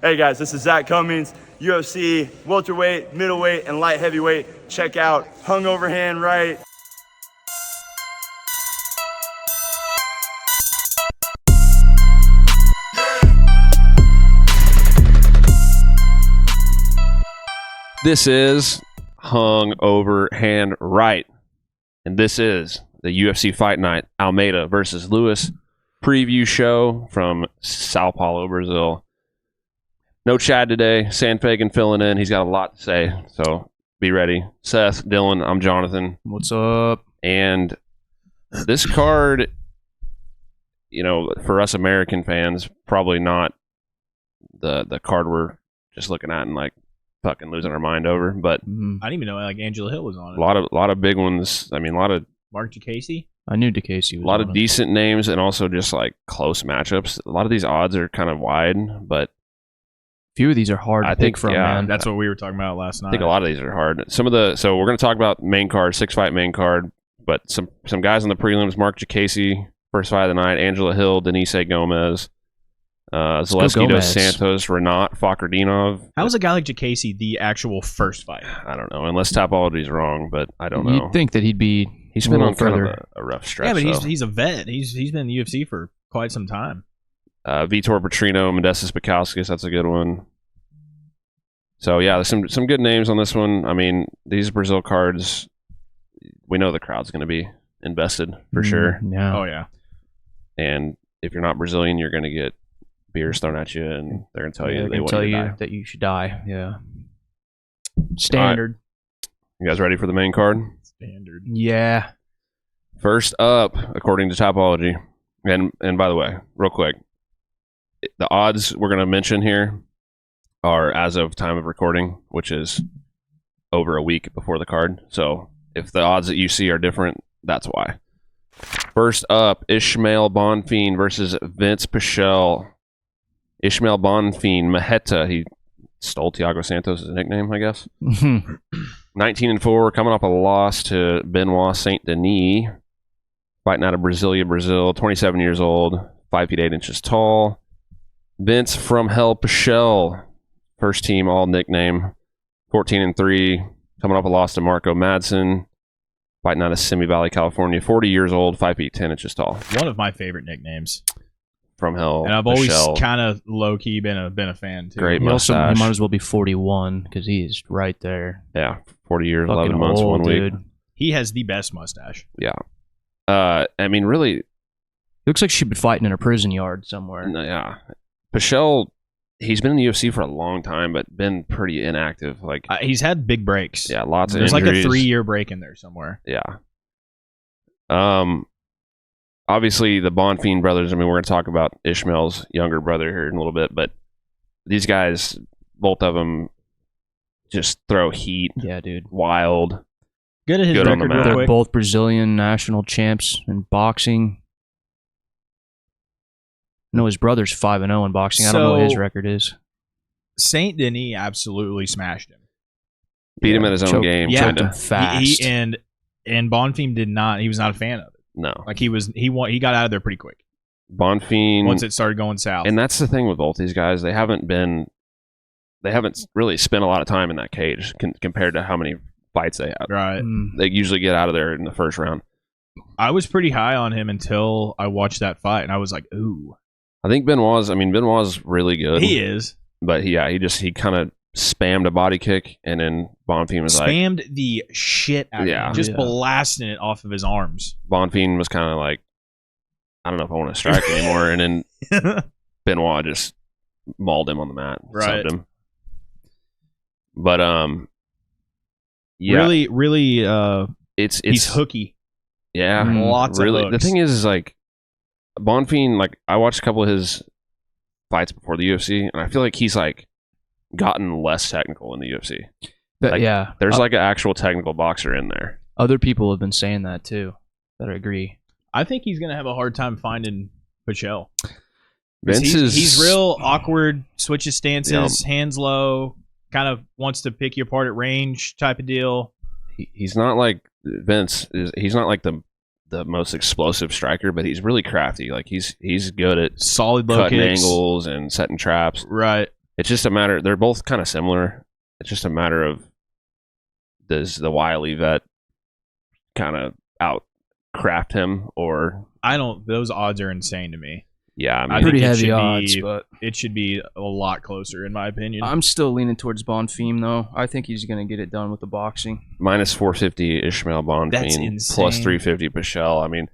Hey guys, this is Zach Cummings, UFC welterweight, middleweight, and light heavyweight. Check out Hungover Hand Right. This is Hungover Hand Right, and this is the UFC Fight Night, Almeida versus Lewis preview show from Sao Paulo, Brazil. No Chad today. Sandfagan filling in. He's got a lot to say, so be ready. Seth, Dylan, I'm Jonathon. What's up? And this card, for us American fans, probably not the card we're just looking at and like fucking losing our mind over. But I didn't even know like Angela Hill was on it. a lot of big ones. I mean, a lot of Mark Casey. I knew DeCasey was a lot on of it. decent names, and also just like close matchups. A lot of these odds are kind of wide, but Few of these are hard to pick from, man. That's what we were talking about last night. I think a lot of these are hard. So we're going to talk about main card, 6-fight main card, but some guys in the prelims: Mark Casey, first fight of the night; Angela Hill, Denise Gomez, Zaleski dos Santos, Renat Fakhretdinov. How is a guy like Casey the actual first fight? I don't know, unless Topology's wrong, but I don't know. You'd think that he'd be. He's been on kind of a rough stretch. Yeah, but he's a vet. He's been in the UFC for quite some time. Vitor Petrino, Modestas Bukowskis, that's a good one. So yeah, there's some good names on this one. I mean, these Brazil cards, we know the crowd's going to be invested for sure. Yeah. Oh yeah. And if you're not Brazilian, you're going to get beers thrown at you, and they're going to tell you they want you to die. That you should die. Yeah. Standard. Right. You guys ready for the main card? Standard. Yeah. First up, according to Topology, and by the way, real quick, the odds we're going to mention here are as of time of recording, which is over a week before the card. So if the odds that you see are different, that's why. First up, Ismael Bonfin versus Vinc Pichel. Ismael Bonfin, Maheta. He stole Thiago Santos' nickname, I guess. 19-4, coming off a loss to Benoit Saint Denis. Fighting out of Brasilia, Brazil. 27 years old, 5 feet 8 inches tall. Vinc from Hell Pichel. First team all nickname. 14-3, coming off a loss to Marco Madsen. Fighting out of Simi Valley, California. 40 years old, 5 feet 10 inches tall. One of my favorite nicknames. From Hell, and I've always kind of low key been a fan too. Great He mustache. He might as well be 41 because he is right there. Yeah, 40 years, Fucking 11 months, old, 1 week. dude. He has the best mustache. Yeah. I mean, really. Looks like she'd be fighting in a prison yard somewhere. Yeah. Pichel, he's been in the UFC for a long time, but been pretty inactive. Like He's had big breaks. Yeah, lots of There's injuries. like a 3-year break in there somewhere. Yeah. Obviously, the Bonfim brothers, I mean, we're going to talk about Ishmael's younger brother here in a little bit, but these guys, both of them, just throw heat. Yeah, dude. Wild. Good at his Good on record the real mat. They're quick. both Brazilian national champs in boxing. I know his brother's 5-0 in boxing. I don't know what his record is. Saint Denis absolutely smashed him. Beat him at his own game. Yeah. Choked him fast. And Bonfim did not. He was not a fan of it. No. Like he got out of there pretty quick Bonfim. once it started going south. And that's the thing with both these guys. They haven't really spent a lot of time in that cage compared to how many fights they have. Right. They usually get out of there in the first round. I was pretty high on him until I watched that fight, and I was like, ooh. I think Benoit's really good. He is. But he kind of spammed a body kick, and then Bonfim was spammed the shit out of him. Just blasting it off of his arms. Bonfim was kind of like, I don't know if I want to strike anymore. And then Benoit just mauled him on the mat. Right. Subbed him. But, yeah. Really, he's hooky. Yeah. Lots really. of hooks. The thing is like, Bonfim, like, I watched a couple of his fights before the UFC, and I feel like he's, like, gotten less technical in the UFC. But, There's, like, an actual technical boxer in there. Other people have been saying that, too. That I agree. I think he's going to have a hard time finding Pichel. He's real awkward, switches stances, hands low, kind of wants to pick you apart at range type of deal. He's not like Vinc. He's not like the most explosive striker, but he's really crafty. Like he's good at solid low cutting kicks, angles and setting traps. Right. It's just a matter. They're both kind of similar. It's just a matter of does the wily vet kind of outcraft him, or I don't. Those odds are insane to me. yeah, I mean, I Pretty think it heavy should odds, be- but It should be a lot closer, in my opinion. I'm still leaning towards Bonfim though. I think he's gonna get it done with the boxing. minus 450 Ismael Bonfin, That's plus insane. 350 Pichel. I mean,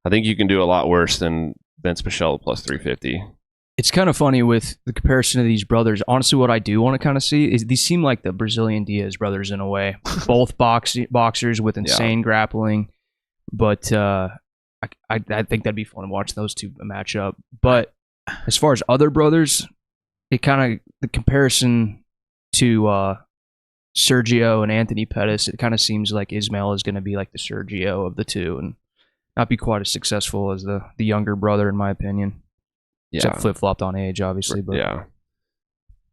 I think you can do a lot worse than Vince Pichel plus 350. It's kind of funny with the comparison of these brothers. Honestly, what I do want to kind of see is these seem like the Brazilian Diaz brothers in a way. Both boxers with insane grappling, but I think that'd be fun to watch those two match up. But as far as other brothers, it kind of the comparison to Sergio and Anthony Pettis, it kind of seems like Ismael is going to be like the Sergio of the two and not be quite as successful as the younger brother, in my opinion. Yeah, Except flip-flopped on age, obviously. But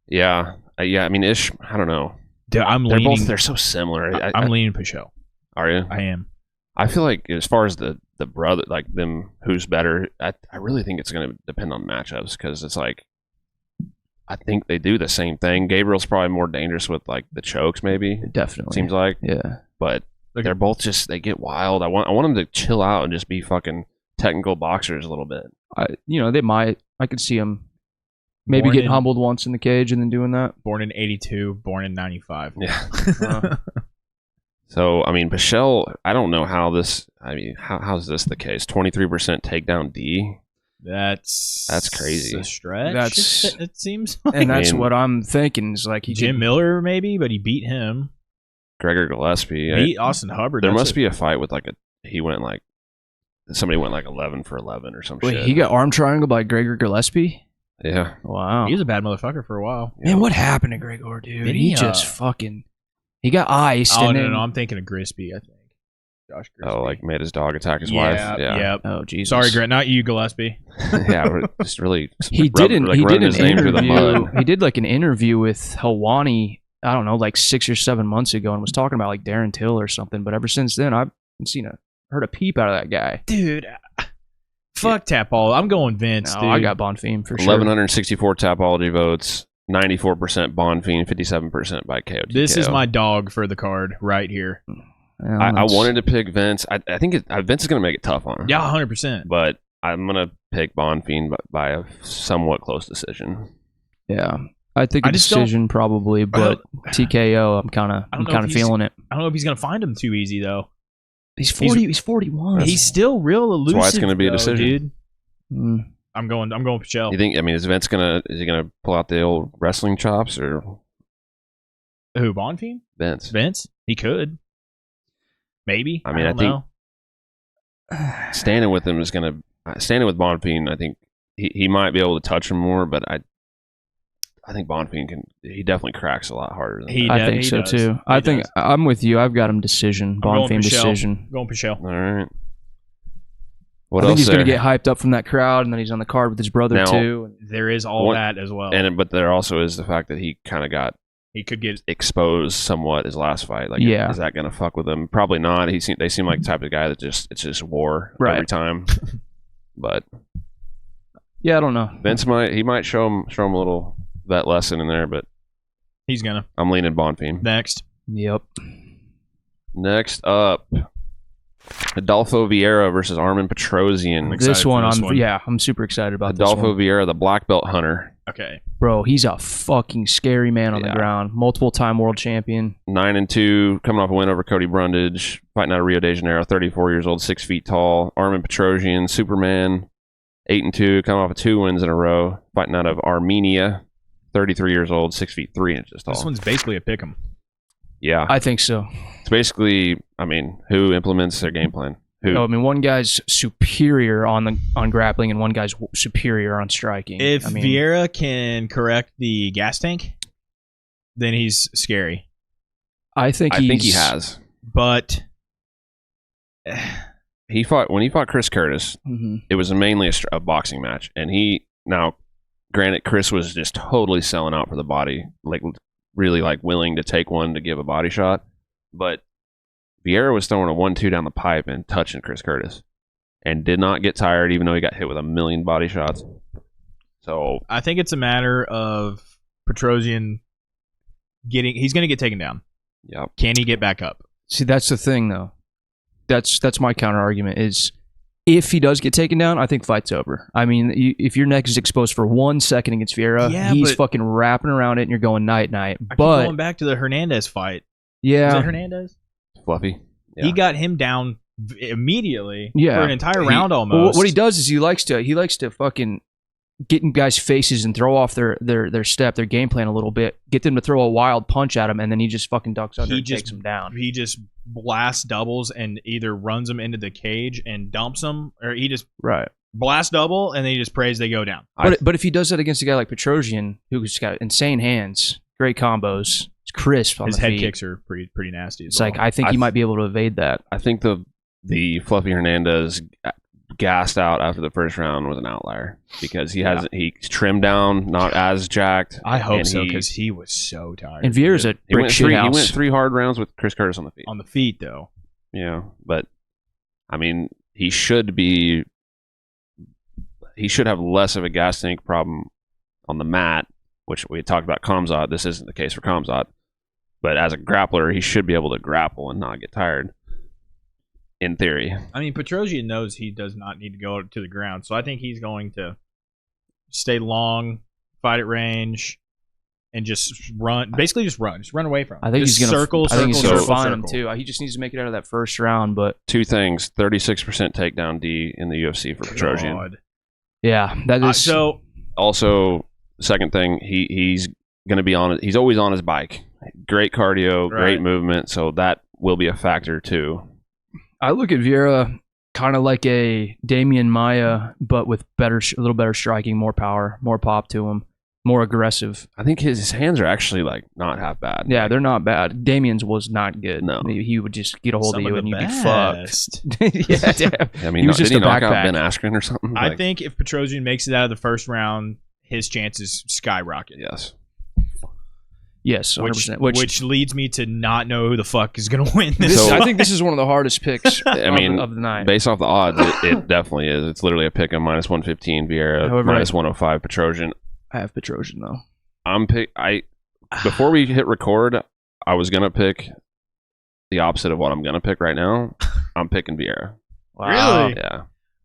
yeah. I mean, Ish. I don't know. Dude, I'm They're leaning. both. They're so similar. I'm leaning Pichel. Are you? I am. I feel like as far as the brother, like them, who's better. I really think it's going to depend on matchups because it's like I think they do the same thing. Gabriel's probably more dangerous with like the chokes, maybe. definitely. Seems like, Yeah. but Look they're both just they get wild. I want them to chill out and just be fucking technical boxers a little bit. They might. I could see him maybe Born getting in- humbled once in the cage and then doing that. Born in 82, born in 95. Yeah. So I mean, Pichel. I don't know how this. I mean, how's this the case? 23% takedown D. That's crazy. A stretch. That's- it seems. Like. And that's I mean, what I'm thinking is like Jim Miller maybe, but he beat him. Gregor Gillespie. Beat Austin Hubbard. There That's must be a fight with like he went like somebody went like 11 for 11 or some Wait, shit. he got arm triangle by Gregor Gillespie? Yeah. Wow. He was a bad motherfucker for a while. Man, what happened to Gregor, dude? Didn't he he, just fucking... He got iced. Oh and no, then, no, I'm thinking of Grisby. I think. Josh Grisby. Oh, like made his dog attack his yeah, wife. Yeah. Yep. Oh, Jesus. Sorry, Grant. Not you, Gillespie. Yeah. Just really. He did an running his name through the interview. mud. He did like an interview with Helwani, I don't know, like 6 or 7 months ago, and was talking about like Darren Till or something. But ever since then, I've heard a peep out of that guy. Dude. Fuck Tapall. I'm going Vince, No, dude. I got Bonfim for sure. 1,164 Tapology votes. 94% Bonfin. 57% by KO. This is my dog for the card right here. Well, I that's- wanted to pick Vince. I think Vince is going to make it tough on him. Yeah, 100%. But I'm going to pick Bonfin by a somewhat close decision. Yeah, I think I a just don't- decision probably, but TKO. I'm kind I don't know of if he's- feeling it. I don't know if he's gonna find him too easy though. He's 40. He's 41. He's still real elusive. why it's gonna be a though, decision. dude. Mm. I'm going Pichel. You think? I mean, is he gonna pull out the old wrestling chops or Who, Bonfim? Vince? Vince? He could. Maybe. I mean, don't I think- know. Standing with him is gonna standing with Bonfin. I think he might be able to touch him more, but I think Bonfin can. He definitely cracks a lot harder. Than He that. I does- think he so does. too. He I think does. I'm with you. I've got him decision. I'm going Bonfim Pichel. decision. Going Pichel. All right. What I think else he's there? going to get hyped up from that crowd, and then he's on the card with his brother Now- too. There is all What- that as well. But there also is the fact that he kind of got He could get. exposed somewhat his last fight. Like, Yeah. is that going to fuck with him? Probably not. They seem like the type of guy that it's just war Right. every time. But Yeah, I don't know. Vince might show him a little that lesson in there. But He's gonna. I'm leaning Bonfim. Next. Yep. Next up, Rodolfo Vieira versus Armen Petrosyan. I'm excited This one, for this one. I'm super excited about this Rodolfo one. Vieira, the black belt hunter, Okay. Bro, he's a fucking scary man on the Yeah. ground. Multiple-time world champion. 9-2, coming off a win over Cody Brundage, fighting out of Rio de Janeiro, 34 years old, 6 feet tall. Armen Petrosyan, Superman, 8-2, coming off of 2 wins in a row, fighting out of Armenia, 33 years old, 6 feet 3 inches tall. This one's basically a pick'em. Yeah, I think so. it's basically, I mean, who implements their game plan? Who? No, I mean, one guy's superior on grappling, and one guy's superior on striking. If I mean, Vieira can correct the gas tank, then he's scary. I think I think he has. But When he fought Chris Curtis, Mhm. it was mainly a boxing match, and granted, Chris was just totally selling out for the body, like really like willing to take one to give a body shot, but Vieira was throwing a 1-2 down the pipe and touching Chris Curtis, and did not get tired, even though he got hit with a million body shots. So I think it's a matter of Petrosyan he's going to get taken down. Yep. Can he get back up? See, that's the thing, though. That's my counter argument is if he does get taken down, I think fight's over. I mean, if your neck is exposed for 1 second against Vieira, he's fucking wrapping around it and you're going night-night. I keep But going back to the Hernandez fight. yeah. Was it Hernandez? Fluffy. Yeah. He got him down immediately Yeah. for an entire round almost. Well, what he does is he likes to fucking get in guys' faces and throw off their step, their game plan a little bit, get them to throw a wild punch at him, and then he just fucking ducks under and takes him down. He just blasts doubles and either runs them into the cage and dumps them, or he just blast double and then he just prays they go down. But if he does that against a guy like Petrosyan, who's got insane hands, great combos, it's crisp on his the head feet. Kicks are pretty nasty. It's like I think he might be able to evade that. I think the Fluffy Hernandez gassed out after the first round was an outlier because he's trimmed down, not as jacked. I hope so because he was so tired. And Vieira's a brick shithouse. He went 3 hard rounds with Chris Curtis on the feet. On the feet, though. Yeah, but I mean, he should have less of a gas tank problem on the mat, which we talked about Khamzat. This isn't the case for Khamzat, but as a grappler, he should be able to grapple and not get tired. In theory. I mean, Petrosyan knows he does not need to go to the ground, so I think he's going to stay long, fight at range, and just run. Basically, just run away from him. I think just he's gonna circle, find him too. He just needs to make it out of that first round. But 2 things: 36% takedown D in the UFC for Petrosyan. Yeah, that is so. Also, second thing, he's going to be on it. He's always on his bike. Great cardio, great movement, so that will be a factor too. I look at Vieira kind of like a Damian Maia, but with a little better striking, more power, more pop to him, more aggressive. I think his hands are actually like not half bad. Yeah, they're not bad. Damian's was not good. No, he would just get a hold of you and you'd be fucked. I mean, did he knock out Ben Askren or something? I think if Petrosyan makes it out of the first round, his chances skyrocket. Yes, 100%. Which leads me to not know who the fuck is going to win this. I think this is one of the hardest picks of the night. Based off the odds, it definitely is. It's literally a pick of -115 Vieira, -105 Petrosyan. I have Petrosyan, though. Before we hit record, I was going to pick the opposite of what I'm going to pick right now. I'm picking Vieira. Wow. Really? Yeah.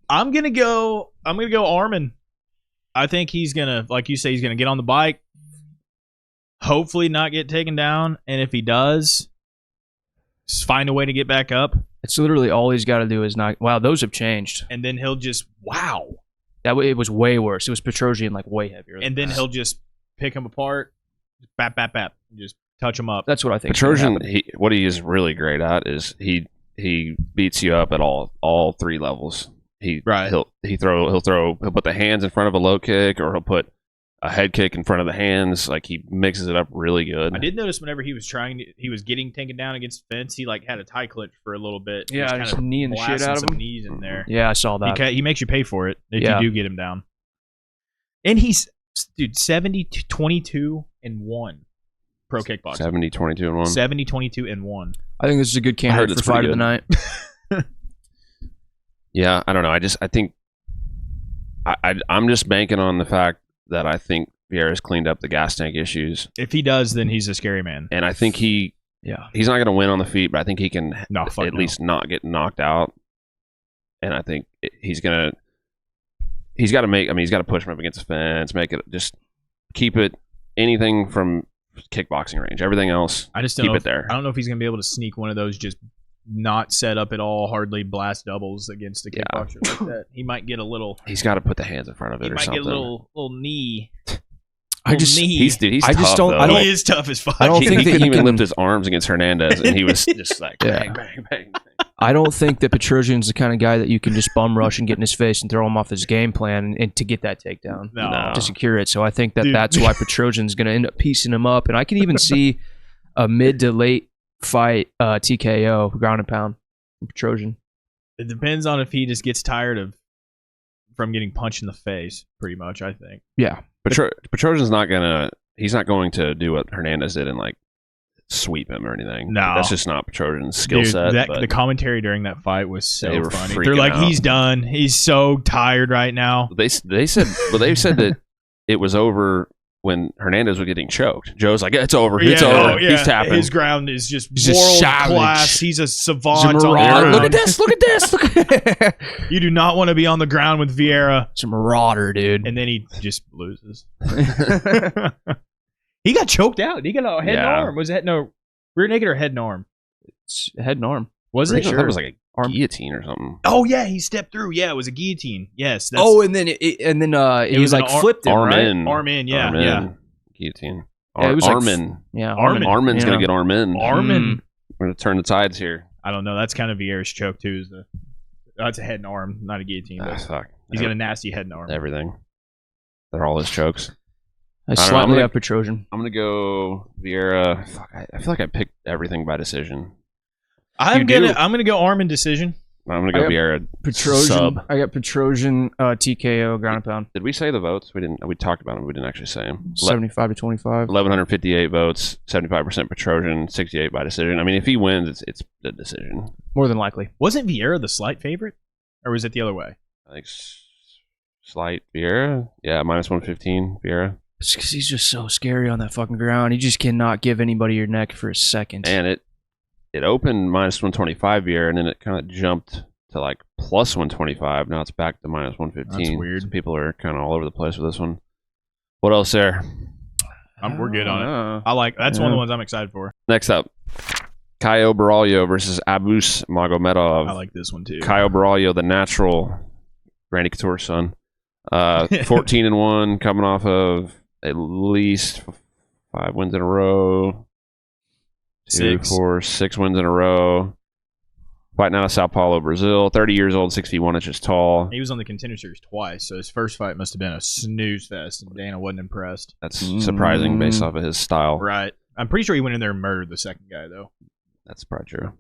I'm going to go Armen. I think he's going to, like you say, he's going to get on the bike. Hopefully not get taken down, and if he does, just find a way to get back up. It's literally all he's got to do is not. Wow, those have changed. And then he'll just that way it was way worse. It was Petrosyan like way heavier. And then he'll just pick him apart, bap, just touch him up. That's what I think. Petrosyan, what he is really great at is he beats you up at all 3 levels. He'll put the hands in front of a low kick, or he'll put a head kick in front of the hands. Like, he mixes it up really good. I did notice whenever he was getting taken down against the fence, he like had a tie clinch for a little bit. Yeah, just kneeing the shit out of him. Knees in there. Yeah, I saw that. He makes you pay for it if you do get him down. And he's 70-22-1 pro kickboxing. 70-22-1. 70-22-1. I think this is a good candidate for fight of the night. Yeah, I don't know. I think I'm just banking on the fact that I think Vieira's cleaned up the gas tank issues. If he does, then he's a scary man. And I think he's not going to win on the feet, but I think he can least not get knocked out. And I think he's got to push him up against the fence, just keep it anything from kickboxing range. Everything else, I just keep it there. I don't know if he's going to be able to sneak one of those just not set up at all, hardly blast doubles against a kickboxer like that. He might get a little. He's got to put the hands in front of it or something. He might get a little knee. He's tough, He is tough as fuck. I don't think he couldn't even lift his arms against Hernandez, and he was just like bang, bang, bang. I don't think that Petrosyan's the kind of guy that you can just bum rush and get in his face and throw him off his game plan and to get that takedown to secure it. So I think that's why Petrosyan's going to end up piecing him up, and I can even see a mid to late fight TKO ground and pound Petrosyan. It depends on if he just gets tired from getting punched in the face, pretty much, I think. Yeah. Petrosyan's not going to do what Hernandez did and like sweep him or anything. No. That's just not Petrosyan's skill set. The commentary during that fight was so funny. They're like, out. He's done. He's so tired right now. They said that it was over when Hernandez was getting choked. Joe's like, it's over. It's over. He's tapping. His ground is just He's world just class. He's a savant. He's a on the marauder. ground. Look at this. Look at this. Look at You do not want to be on the ground with Vieira. It's a marauder, dude. And then he just loses. He got choked out. He got a head and arm. Was it rear naked or head and arm? It's head and arm. Was it? Sure. That was like a guillotine or something. Oh yeah, he stepped through. Yeah, it was a guillotine. Yes. And then it was like flipped him, Armen. right? Armen, yeah. Guillotine. Yeah, it was Armen. Armen's going to get Armen. Armen. We're going to turn the tides here. I don't know. That's kind of Vieira's choke, too. That's a head and arm, not a guillotine. Fuck. He's got a nasty head and arm. Everything. They're all his chokes. I slightly have Petrosyan. I'm going to go Vieira. Fuck, I feel like I picked everything by decision. I'm gonna go Armen decision. I'm going to go Vieira Petrosyan. sub. I got Petrosyan, TKO, ground and pound. Did we say the votes? We didn't. We talked about them. We didn't actually say them. 75 to 25. 1,158 votes. 75% Petrosyan. 68 by decision. I mean, if he wins, it's the decision. More than likely. Wasn't Vieira the slight favorite, or was it the other way? I think slight Vieira. Yeah, minus 115 Vieira. It's because he's just so scary on that fucking ground. He just cannot give anybody your neck for a second. And it opened minus 125 Vieira, and then it kind of jumped to like plus 125. Now it's back to minus 115. That's weird. So people are kind of all over the place with this one. What else there? We're good on it. That's one of the ones I'm excited for. Next up, Caio Borralho versus Abus Magomedov. I like this one too. Caio Borralho, the natural Randy Couture's son. 14-1, coming off of at least 5 wins in a row. 6 wins in a row. Fighting out of Sao Paulo, Brazil. 30 years old, 61 inches tall. He was on the Contender Series twice, so his first fight must have been a snooze fest, and Dana wasn't impressed. That's surprising based off of his style. Right. I'm pretty sure he went in there and murdered the second guy, though. That's probably true.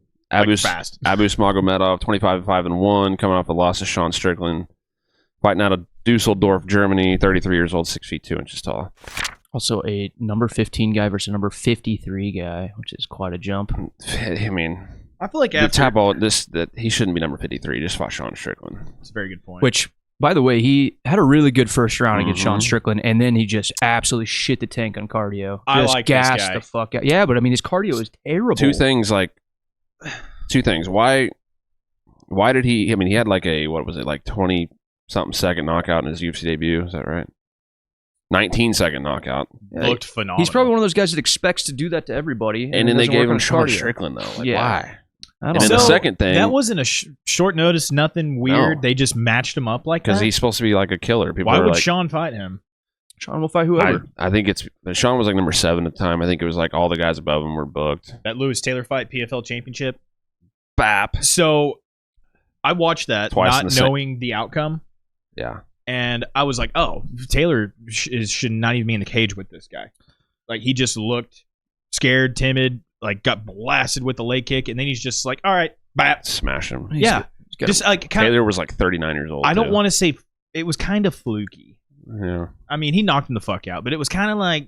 Fast. Abus Magomedov, 25-5-1, coming off the loss to Sean Strickland. Fighting out of Dusseldorf, Germany. 33 years old, 6 feet 2 inches tall. Also a number 15 guy versus a number 53 guy, which is quite a jump. I mean, I feel like that he shouldn't be number 53. He just fought Sean Strickland. That's a very good point. Which, by the way, he had a really good first round against Sean Strickland, and then he just absolutely shit the tank on cardio. I like this guy. The fuck out. Yeah, but I mean, his cardio is terrible. Two things. Why did he? I mean, he had like a 20-something second knockout in his UFC debut. Is that right? 19-second knockout. Looked phenomenal. He's probably one of those guys that expects to do that to everybody. And then they gave him Sean cardio. Strickland, though. Yeah. Why? And then the second thing... That wasn't a short notice, nothing weird. No. They just matched him up like that? Because he's supposed to be like a killer. Why would Sean fight him? Sean will fight whoever. I think Sean was like number 7 at the time. I think it was like all the guys above him were booked. That Lewis Taylor fight, PFL Championship. Bap. So I watched that, Twice not knowing the outcome. Yeah. And I was like, oh, Taylor should not even be in the cage with this guy. Like, he just looked scared, timid, like got blasted with the leg kick, and then he's just like, all right, bap. Smash him. Yeah. Just like Taylor was like 39 years old. I don't want to say it was kind of fluky. Yeah. I mean, he knocked him the fuck out, but it was kind of like,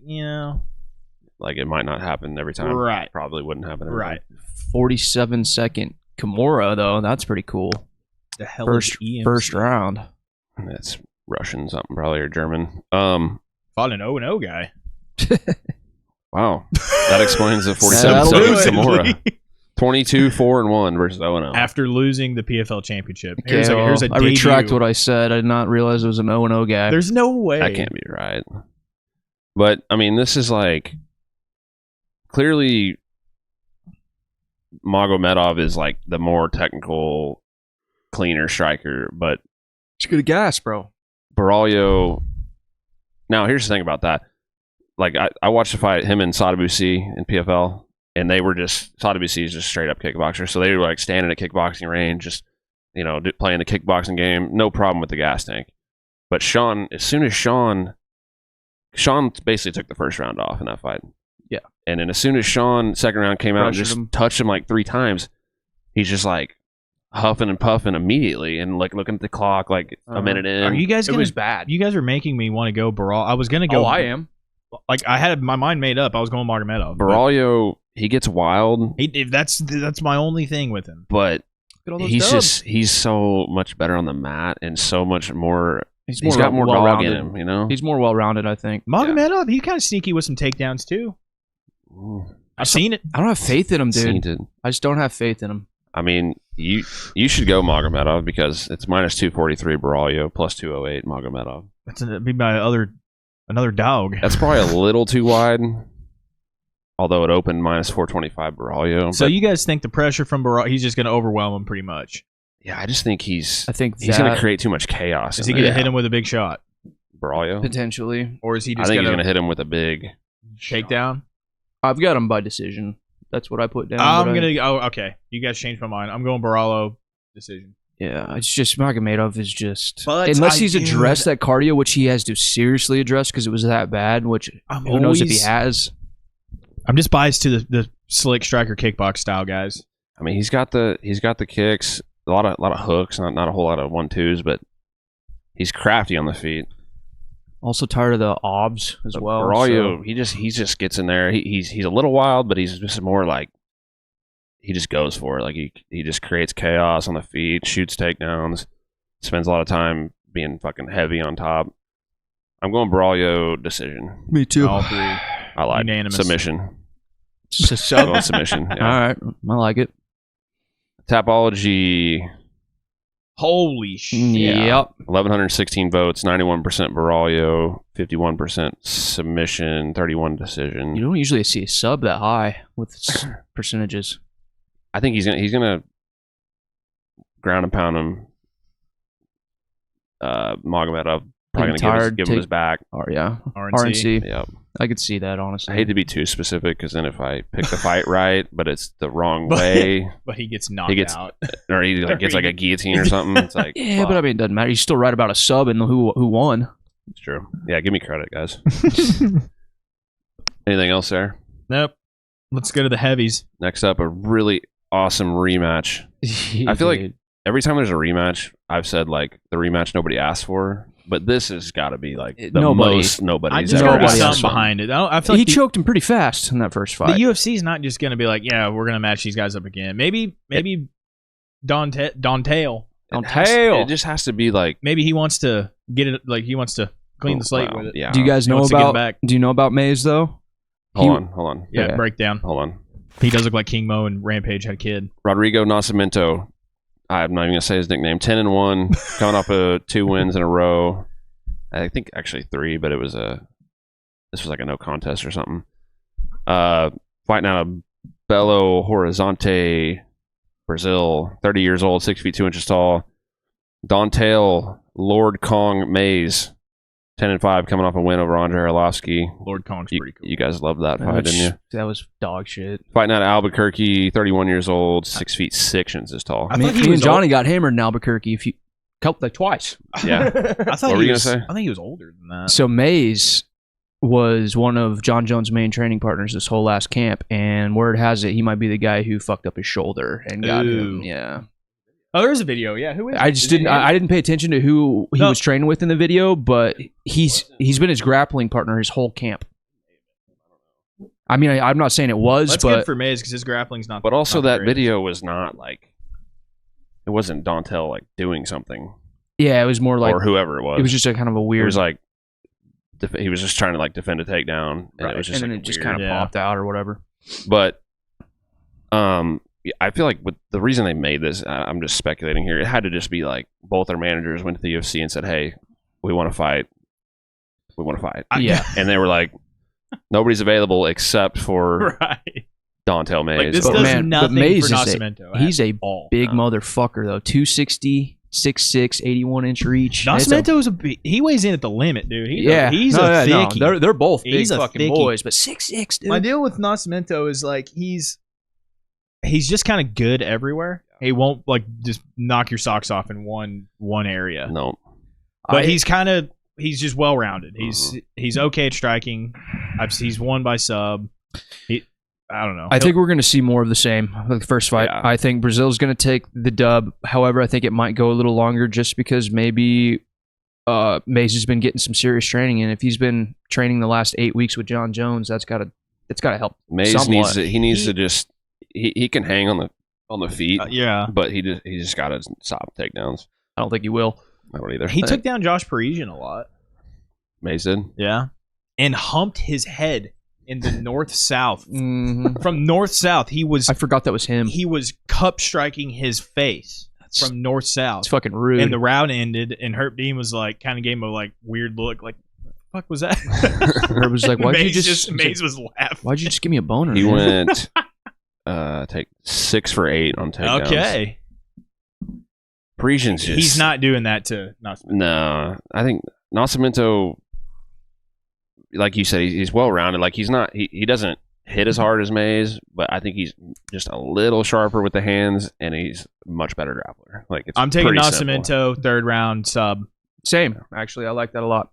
like it might not happen every time. Right. Probably wouldn't happen every time. 47-second Kimura, though. That's pretty cool. The hell first round. That's Russian something probably or German. Fought an 0-0 guy. Wow. That explains the 47-second Kimura. 22-4-1 versus 0-0. After losing the PFL championship. Okay, here's a I retract what I said. I did not realize it was an 0-0 guy. There's no way. That can't be right. But, I mean, this is like... Clearly, Magomedov is like the more technical, cleaner striker, but... It's good gas, bro. Borralho... Now, here's the thing about that. Like, I watched the fight, him and Sadabusi in PFL, and they were just... Sadabusi is just straight-up kickboxer, so they were like standing at kickboxing range, just, playing the kickboxing game. No problem with the gas tank. But Sean, as soon as Sean basically took the first round off in that fight. Yeah. And then as soon as Sean, second round came out and just touched him like 3 times, he's just like huffing and puffing immediately and like looking at the clock like a minute in. Are you guys It was bad. You guys are making me want to go Borralho. I was going to go. Oh, I am. Like, I had my mind made up. I was going Magomedov. Borralho, he gets wild. That's my only thing with him. But he's so much better on the mat and so much more He's got more dog in him, you know? He's more well-rounded, I think. Magomedov, he's kind of sneaky with some takedowns, too. I've seen it. I don't have faith in him, dude. It. I just don't have faith in him. I mean, you should go Magomedov because it's minus 243 Borralho, plus 208 Magomedov. That'd be my another dog. That's probably a little too wide, although it opened minus 425 Borralho. So you guys think the pressure from Borralho, he's just going to overwhelm him pretty much? Yeah, I just think he's going to create too much chaos. Is he going to hit him with a big shot? Borralho? Potentially. Or is he just I think he's going to hit him with a big takedown? I've got him by decision. That's what I put down. Okay. You guys changed my mind. I'm going Borralho decision. Yeah, it's just Magomedov is just... unless he's addressed that cardio, which he has to seriously address because it was that bad, which who knows if he has. I'm just biased to the slick striker kickbox style guys. I mean, he's got the kicks, a lot of hooks, not a whole lot of 1-2s, but he's crafty on the feet. Also tired of the obs as well. Borralho, he just gets in there. He's a little wild, but he's just more like he just goes for it. Like he just creates chaos on the feet, shoots takedowns, spends a lot of time being fucking heavy on top. I'm going Borralho decision. Me too. All three. I like unanimous submission. Submission. Submission. Yeah. All right, I like it. Tapology. Holy shit. Yep. 1,116 votes, 91% Borralho, 51% submission, 31 decision. You don't usually see a sub that high with percentages. I think he's gonna ground and pound him. Magomedov probably gonna give him his back. Oh yeah, RNC. Yep. I could see that honestly. I hate to be too specific because then if I pick the fight right, but it's the wrong way, but he gets knocked out, or he gets like a guillotine or something. It's like yeah, but I mean, it doesn't matter. You still right about a sub and who won. It's true. Yeah, give me credit, guys. Anything else there? Nope. Let's go to the heavies. Next up, a really awesome rematch. I feel like every time there's a rematch, I've said like the rematch nobody asked for. But this has got to be like the most nobody's ever ever asked something behind it. I feel like he choked him pretty fast in that first fight. The UFC is not just going to be like, yeah, we're going to match these guys up again. Maybe Dontail. It just has to be like maybe he wants to get it. Like he wants to clean the slate with it. Yeah. Do you guys know about? Do you know about Mays though? Hold on. Yeah, breakdown. Hold on. He does look like King Mo and Rampage had a kid. Rodrigo Nascimento. I'm not even gonna say his nickname. 10-1, coming off of 2 wins in a row. I think actually 3, but this was like a no contest or something. Fighting out of Belo Horizonte, Brazil. 30 years old, 6 feet 2 inches tall. Dontail Lord Kong Mays, 10-5, coming off a win over Andre Arlovsky. Lord Kong's pretty cool. You guys loved that fight, didn't you? That was dog shit. Fighting out of Albuquerque, 31 years old, 6 feet 6 inches tall. I mean, me and Johnny got hammered in Albuquerque twice. Yeah. What were you gonna say? I think he was older than that. So Mays was one of John Jones' main training partners this whole last camp, and word has it he might be the guy who fucked up his shoulder and got him. Yeah. Oh, there's a video. Yeah, who is it? I just didn't. I didn't pay attention to who he was training with in the video, but he's been his grappling partner his whole camp. I mean, I'm not saying it was, that's but good for Mays because his grappling's not. But also, not that great. video was not like it wasn't Dontail like doing something. Yeah, it was more like or whoever it was. It was just a kind of a weird. It was like he was just trying to like defend a takedown, and it was just and then like it just kind of popped out or whatever. But I feel like with the reason they made this, I'm just speculating here. It had to just be like both their managers went to the UFC and said, "Hey, we want to fight. We want to fight." Yeah, and they were like, "Nobody's available except for Dontail Mays." Like, this does nothing for Nascimento. He's a big motherfucker though. 260. 6'6", 81-inch reach. Nascimento's he weighs in at the limit, dude. He's a thickie. No, they're both big he's fucking boys, but 6'6", dude. My deal with Nascimento is like he's just kind of good everywhere. He won't like just knock your socks off in one area. No, but he's just well rounded. He's okay at striking. He's won by sub. I don't know. I think we're going to see more of the same. The first fight, I think Brazil's going to take the dub. However, I think it might go a little longer just because maybe Mays has been getting some serious training, and if he's been training the last 8 weeks with John Jones, that's got to help. Mays needs to just he can hang on the feet. Yeah, but he just got to stop takedowns. I don't think he will. I don't either. He took down Josh Parisian a lot. Mays did. Yeah. And humped his head in the north-south. Mhm. From north-south, I forgot that was him. he was cup striking his face from north-south. It's fucking rude. And the round ended, and Herb Dean was like, kind of gave him a like weird look, like, what the fuck was that? Herb was like, why'd you just Maze was laughing. why'd you just give me a boner? He man? went take 6 for 8 on takedowns. Okay. Parisian's just He's not doing that to Nascimento. No, I think Nascimento, like you said, he's well rounded. Like he doesn't hit as hard as Mays, but I think he's just a little sharper with the hands, and he's a much better grappler. Like I'm taking pretty Nascimento, simple. 3rd round sub. Same. Actually, I like that a lot.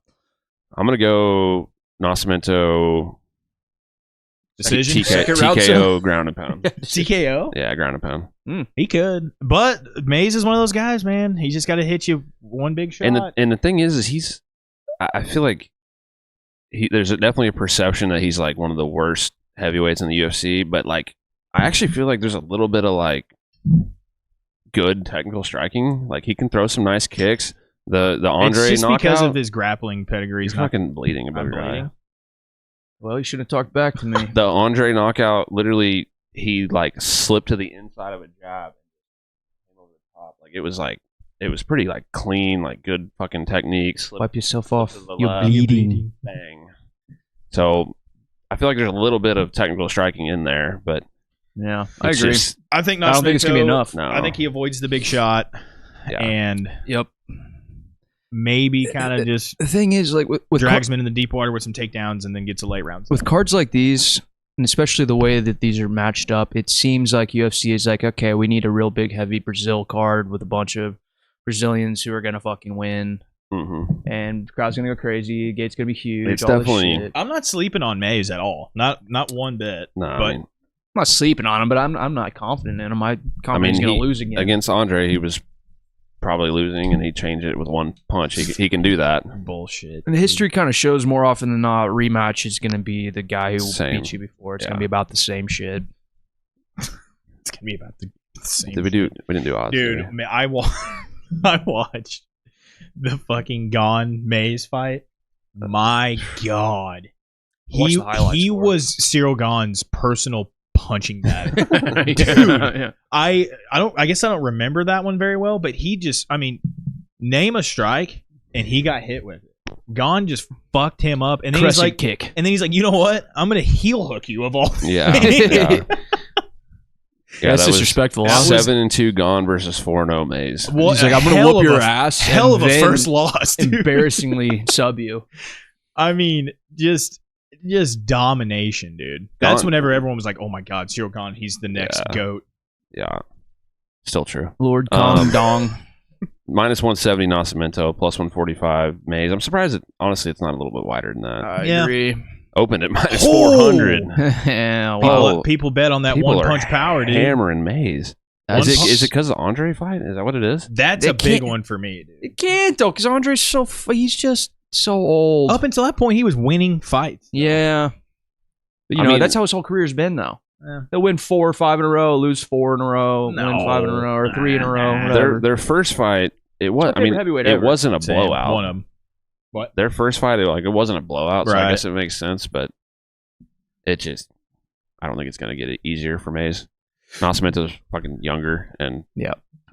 I'm gonna go Nascimento Decision. TKO ground and pound. TKO? Yeah, ground and pound. He could. But Mays is one of those guys, man. He just got to hit you one big shot. And the thing is he's. I feel like there's definitely a perception that he's like one of the worst heavyweights in the UFC, but like I actually feel like there's a little bit of like good technical striking. Like he can throw some nice kicks. The Andre it's just knockout because of his grappling pedigree. he's He's not fucking bleeding above I'm your eye. bleeding. Well, you should have talked back to me. The Andre knockout, literally, he like slipped to the inside of a jab and came over the top. Like it was pretty like clean, like good fucking technique. Wipe yourself off. to the You're left. bleeding. Bang. So I feel like there's a little bit of technical striking in there, but Yeah, I it's agree. just- I think I don't think it's gonna be Nascimento- enough. no. I think he avoids the big shot Yeah. and Yep. maybe kind of just The thing is, like with drags him into the deep water with some takedowns and then gets a late round. with cards like these, and especially the way that these are matched up, it seems like UFC is like, okay, we need a real big, heavy Brazil card with a bunch of Brazilians who are gonna fucking win, and the crowd's gonna go crazy. Gate's gonna be huge. It's all this definitely- shit. I'm not sleeping on Mays at all. Not one bit. No, but I mean, I'm not sleeping on him, but I'm not confident in him. I confident he's gonna lose again. against Andre, he was probably losing, and he changed it with one punch. He can do that. bullshit. And the history kind of shows more often than not, rematch is going to be the guy who Same. beat you before. It's Yeah. going to be about the same shit. It's gonna be about the same. Did we do? We didn't do odds, Dude, did we? man, I watched the fucking Gone Mays fight. My God, Watch the highlights he for it. was Cyril Gane's personal punching bag. Dude, Yeah. I guess I don't remember that one very well, but he just, I mean, name a strike and he got hit with it. Gone just fucked him up, and then he's Crescent like, kick. and then he's like, you know what? I'm gonna heel hook you of all. Yeah, things." yeah. Yeah, That's that was disrespectful. that was- 7-2 Gone versus 4-0 Mays. Well, He's like, I'm going to hell whoop of your a- ass. Hell of and a then first loss, dude. embarrassingly sub you. I mean, just domination, dude. That's Gone- whenever everyone was like, "Oh my God, Cyril Gane, he's the next Yeah. goat." Yeah, still true. Lord Kong Dong. Minus 170 Nascimento, plus 145 Mays. I'm surprised honestly it's not a little bit wider than that. I Yeah. agree. Opened at minus Oh! 400. Yeah, People, well, Oh, people bet on that People one are punch power, dude. Hammering Mays. that's- Is it because of the Andre fight? Is that what it is? That's They a big can't- one for me, dude. it can't though, because Andre's he's just so old. Up until that point, he was winning fights. Yeah. But, I mean- that's how his whole career's been, though. Yeah. He'll win 4 or 5 in a row, lose 4 in a row, win 5 in a row, or 3 in a row. Nah. Whatever. Their first fight, it was. my I mean, favorite heavyweight it ever. wasn't a Same. blowout. One of them. What? Their first fight, it wasn't a blowout, so I Right. guess it makes sense. But it just, I don't think it's going to get it easier for Mays. Nascimento's fucking younger, and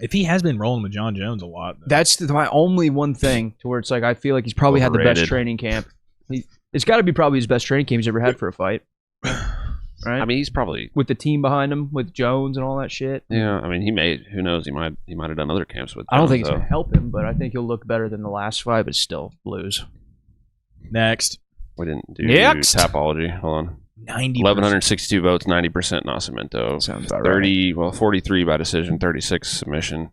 If he has been rolling with John Jones a lot, though. That's my only one thing to where it's like I feel like he's probably had the best Overrated. training camp. It's got to be probably his best training camp he's ever had for a fight. Right? I mean, he's probably. with the team behind him, with Jones and all that shit. Yeah, I mean, he may. Who knows? He might have done other camps with. I don't Jones, think it's though. going to help him, but I think he'll look better than the last fight, but still lose. next We didn't do Next. Topology. Hold on. 90. 1,162 votes, 90% Nascimento. Sounds about 43 by decision, 36 submission.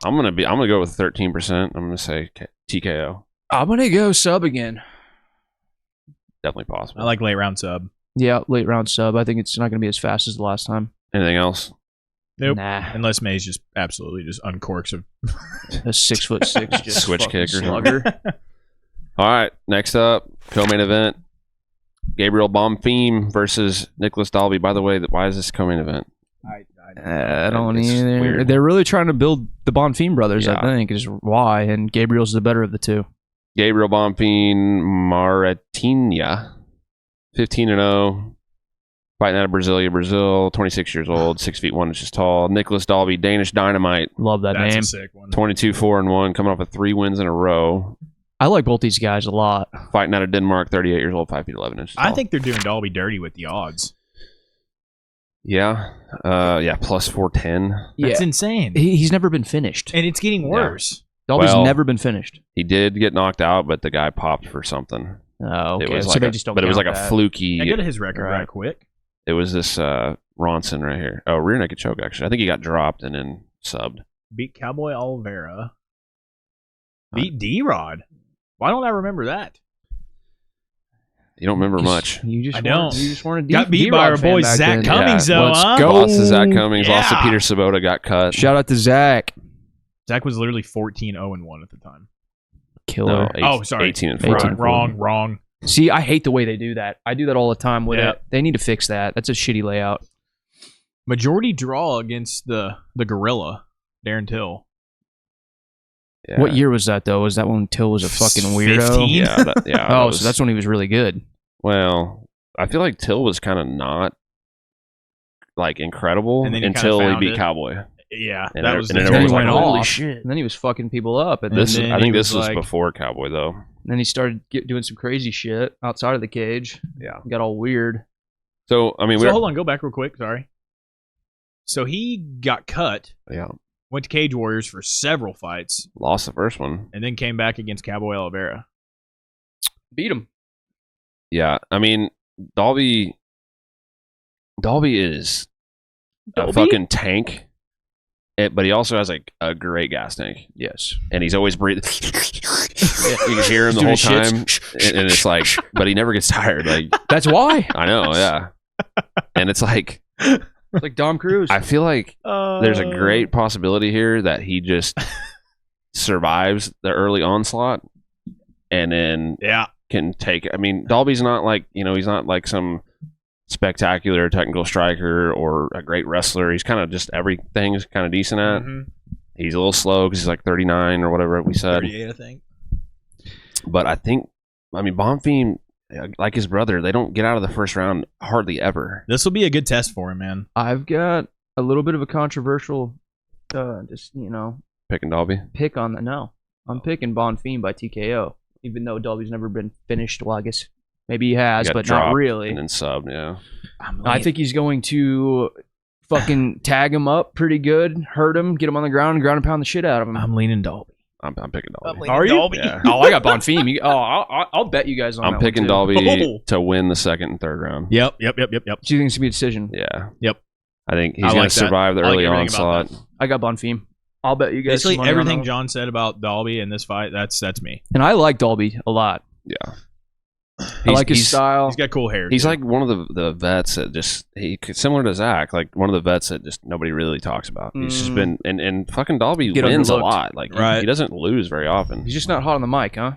I'm gonna go with 13%. I'm gonna say TKO. I'm going to go sub again. Definitely possible. I like late round sub. Yeah, late round sub. I think it's not going to be as fast as the last time. Anything else? Nope. Nah. Unless Mays just absolutely just uncorks him. A 6'6" just Switch fucking kick or something. slugger. All right. Next up, co-main event: Gabriel Bonfim versus Nicolas Dalby. By the way, why is this co-main event? I I don't It's either. weird. They're really trying to build the Bonfim brothers, Yeah. I think, is why. And Gabriel's the better of the two. Gabriel Bonfin Maratinha, 15-0. Fighting out of Brasilia, Brazil, 26 years old, 6 feet 1 inches tall. Nicolas Dalby, Danish Dynamite, Love that That's name. a sick one. 22-4-1, coming off of 3 wins in a row. I like both these guys a lot. Fighting out of Denmark, 38 years old, 5 feet 11 inches tall. I think they're doing Dalby dirty with the odds. Yeah. Plus 410. That's insane. He's never been finished. And it's getting worse. Dalby's Well, never been finished. He did get knocked out, but the guy popped for something. Oh, okay. It was So like they a, just don't but it was like count a that. fluky. I go to his record right quick. It was this Ronson right here. Oh, rear naked choke, actually. I think he got dropped and then subbed. Beat Cowboy Oliveira. Beat D-Rod. Why don't I remember that? You don't remember much. You just I don't. You just weren't a Got beat by our boy Zach Cummings, though, Let's huh? go. Lost to Zach Cummings, lost to Yeah. Peter Sabota, got cut. Shout out to Zach. Zach was literally 14-0-1 at the time. Killer. No, Sorry. 18-4. 18. Wrong. See, I hate the way they do that. I do that all the time with Yeah. it. They need to fix that. That's a shitty layout. Majority draw against the Gorilla, Darren Till. Yeah. What year was that, though? Was that when Till was a fucking weirdo? 15? Yeah. Oh, so that's when he was really good. Well, I feel like Till was kind of not like incredible And then he until kinda he found beat it. Cowboy. Yeah, And that then- was and the then Then he everyone's went like, holy off. shit. And then he was fucking people up. And This then I he think this was was like- before Cowboy though. then he started doing some crazy shit outside of the cage. Yeah. Got all weird. So I mean, So hold on, go back real quick. Sorry. So he got cut, yeah, went to Cage Warriors for several fights, lost the first one. and then came back against Cowboy Oliveira. Beat him. Yeah, I mean, Dalby is a Dalby? fucking tank, but he also has like a great gas tank, Yes. and he's always breathing. You can hear him the Doing whole shit. time, and it's like, but he never gets tired. Like That's why. I know, yeah, and it's like It's like Dom Cruz. I feel like there's a great possibility here that he just survives the early onslaught and then Yeah. can take. I mean, Dalby's not like, he's not like some spectacular technical striker or a great wrestler. He's kind of just everything's kind of decent at. Mhm. He's a little slow because he's like 39 or whatever we said. 38, I think. But I mean, Bonfim, like his brother, they don't get out of the first round hardly ever. This will be a good test for him, man. I've got a little bit of a controversial, Picking Dalby. pick on that. No, I'm picking Bonfim by TKO, even though Dalby's never been finished. Well, I guess maybe he has, Got but dropped not really. And then subbed, yeah. I think he's going to fucking tag him up pretty good, hurt him, get him on the ground, and ground and pound the shit out of him. I'm leaning Dalby. I'm picking Dalby. Are you? Dalby. Yeah. Oh, I got Bonfim. I'll bet you guys on that I'm one, picking too. Dalby Oh. to win the second and third round. Yep. Do you think it's gonna be a decision? Yeah. Yep. I think he's I going like to that. survive the I like early everything about onslaught. I got Bonfim. I'll bet you guys. Basically, some money on everything that. John said about Dalby in this fight, that's me. And I like Dalby a lot. Yeah. I like his style. He's got cool hair. He's too. like one of the vets that just similar to Zach, like one of the vets that just nobody really talks about. He's just been and fucking Dalby Get wins a overlooked. lot. Like Right. he doesn't lose very often. He's just not hot on the mic, huh?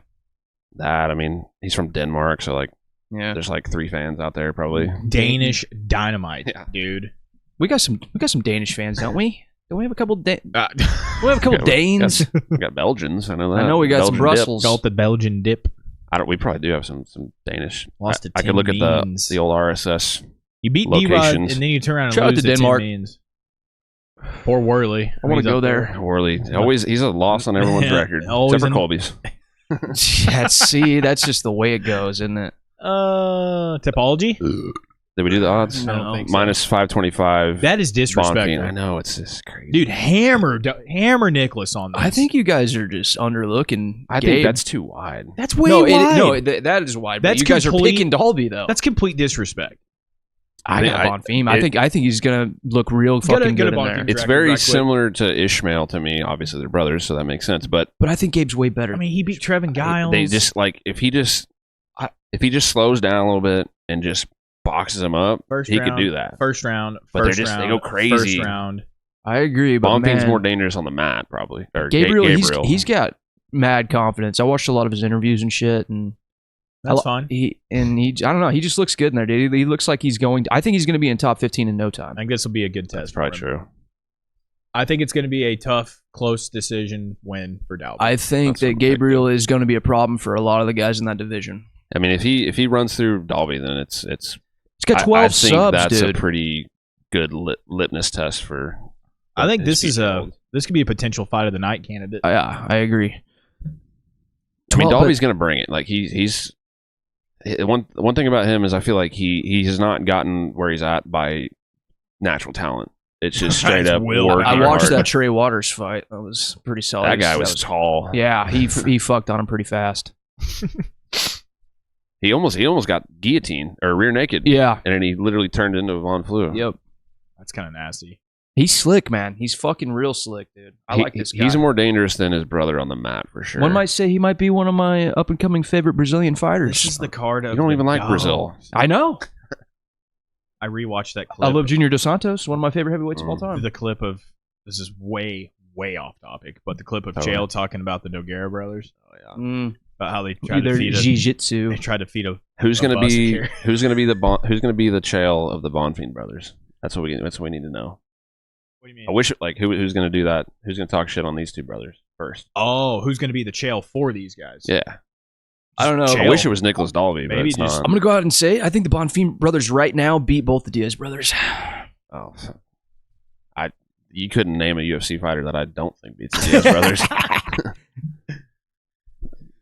That I mean, he's from Denmark, so like Yeah. there's like 3 fans out there probably. Danish dynamite, Yeah. dude. We got some Danish fans, don't we? Don't we have a couple? We Uh, have a couple Yeah, Danes. We got Belgians. I know that. I know we got some Belgian Brussels. call it the Belgian dip. We probably do have some Danish. Lost to I could Tim look at Means. the old RSS. You beat D-Rod, and locations. then you turn around and Shout out lose to to Denmark. Tim Means. Poor Worley. I want to go there. Worley, he's a loss on everyone's Yeah, record, always except for in- Colby's. That's just the way it goes, isn't it? Topology? Did we do the odds? No. I don't think so. Minus 525. That is Bonfim. disrespectful. I know it's just crazy, Dude, hammer Nicolas on this. I think you guys are just underlooking. I Gabe. think that's too wide. that's way no, wide. that is wide. That's But you guys complete- are picking Dalby though. That's complete disrespect. I got Bonfim. I think he's gonna look real Gotta- fucking gotta good in Bonfim. there. It's Record very right quick. similar to Ishmael to me. Obviously, they're brothers, so that makes sense. But But I think Gabe's way better. I mean, he beat Trevin Giles. they just like if he just slows down a little bit and just boxes him up, First he round, could do that. First round. But they're First just- they round, go crazy. First round. I agree, but Bonfim's man, more dangerous on the mat, probably. Or Gabriel, Gabriel. he's got mad confidence. I watched a lot of his interviews and shit, and That's fine. I don't know. He just looks good in there, dude. He looks like he's going. I think he's going to be in top 15 in no time. I think this will be a good test. That's probably true. I think it's going to be a tough, close decision win for Dalby. I think that Gabriel is going to be a problem for a lot of the guys in that division. I mean, if he runs through Dalby, then it's got 12 I think subs, that's dude. a pretty good litmus test for. I think this could be a potential fight of the night candidate. Yeah, I agree. I mean, Dalby's going to bring it. Like he's one thing about him is I feel like he has not gotten where he's at by natural talent. It's just straight up working I watched hard. that Trey Waters fight. That was pretty solid. That guy was tall. Yeah, he fucked on him pretty fast. He almost got guillotine or rear naked. Yeah, and then he literally turned into a Von Flu. Yep, that's kind of nasty. He's slick, man. He's fucking real slick, dude. I like this guy. He's more dangerous than his brother on the mat for sure. One might say he might be one of my up and coming favorite Brazilian fighters. This is the card of you don't even like gods. Brazil. I know. I rewatched that clip. I love Junior Dos Santos, one of my favorite heavyweights of all time. The clip of this is way off topic, but the clip of Jail talking about the Nogueira brothers. Oh yeah. About how they tried to feed jiu-jitsu. They tried to feed a who's going to be here. who's going to be the Chael of the Bonfim brothers. That's what we need to know. What do you mean? I wish who's going to do that? Who's going to talk shit on these two brothers first? Oh, who's going to be the Chael for these guys? Yeah. I don't know. I wish it was Nicolas Dalby, but Maybe it's not. I'm going to go out and say I think the Bonfim brothers right now beat both the Diaz brothers. Oh, you couldn't name a UFC fighter that I don't think beats the Diaz brothers.